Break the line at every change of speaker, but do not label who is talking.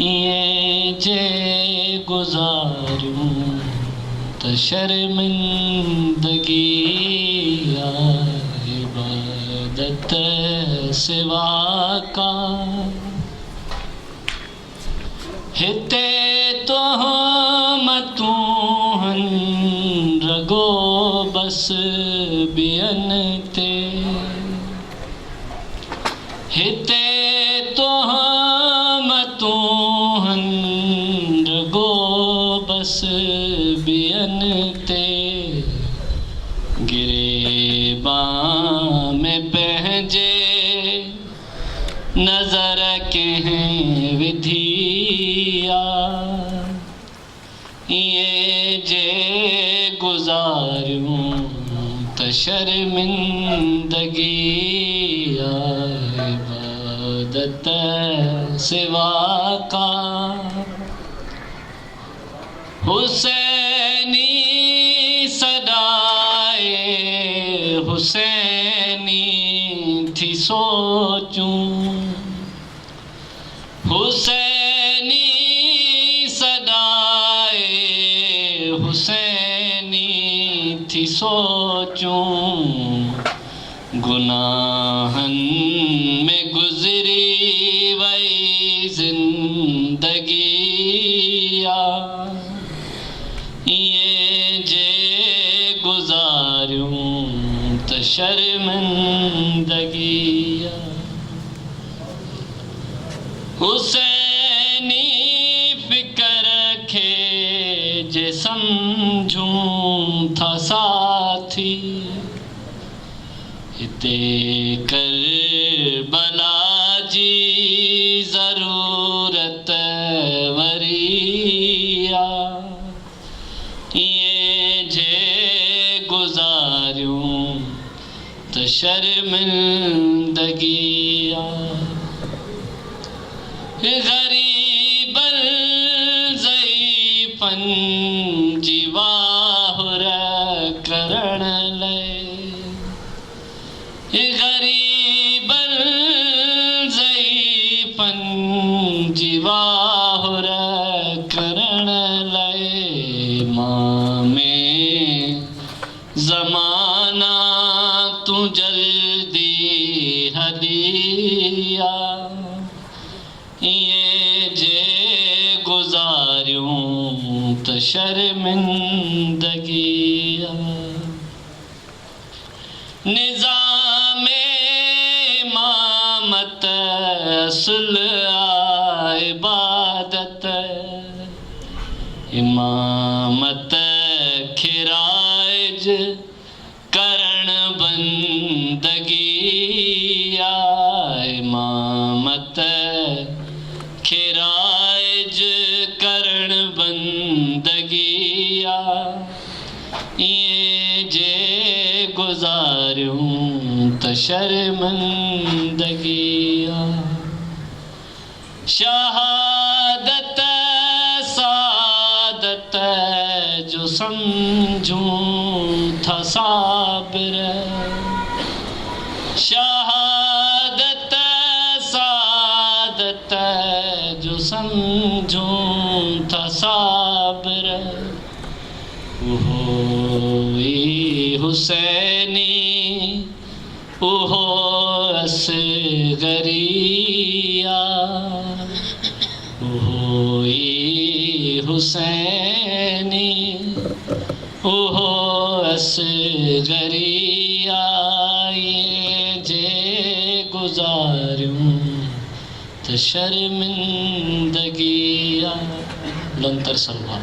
ये जे गुज़ारूं त शर्मिंदगी इबादत सिवा का हिते तोहमतूं हन रगो बस ॿियनि ते हिते तोहमतूं हन रगो बस ॿियनि ते गिरेबां में पंहिंजे नज़र कंहिं विधी ये जे गुज़ारूं त शर्मिंदगी इबादत सिवा का हुसैनी सदाए हुसैनी थी सोचूं हुसैनी सदाए हुसैनी थी सोचूं गुनाहनि में गुज़री वई ज़िंदगी ये जे गुज़ारूं त शर्मिंदगी हुसैनी फ़िकर खे जे सम्झूं था साथी हिते करबला जी ज़रूरत वरी ये जे गुज़ारूं त शर्मिंदगी ग़रीबन ज़ईफ़न जी वाहुर करण लाइ ग़रीबन ज़ईफ़न जी वाहुर करण लाइ मां में ज़माना तूं जल्दी हली ये जे गुज़ारूं त शर्मिंदगी निज़ामे इमामत असुल इबादत इमामत खिराइज करण बंदगी इमामत खिराइज करण बंदगी ये जे गुज़ारूं त शर्मिंदगी शहादत सादत जो समझूं था साबिर शहादत सादत जो समझूं था साबिर उहोई हुसैनी उहो असगरिया उहोई हुसैनी उहो असगरिया ये जे गुज़ारूं त शर्मिंदगी लंतर सलवा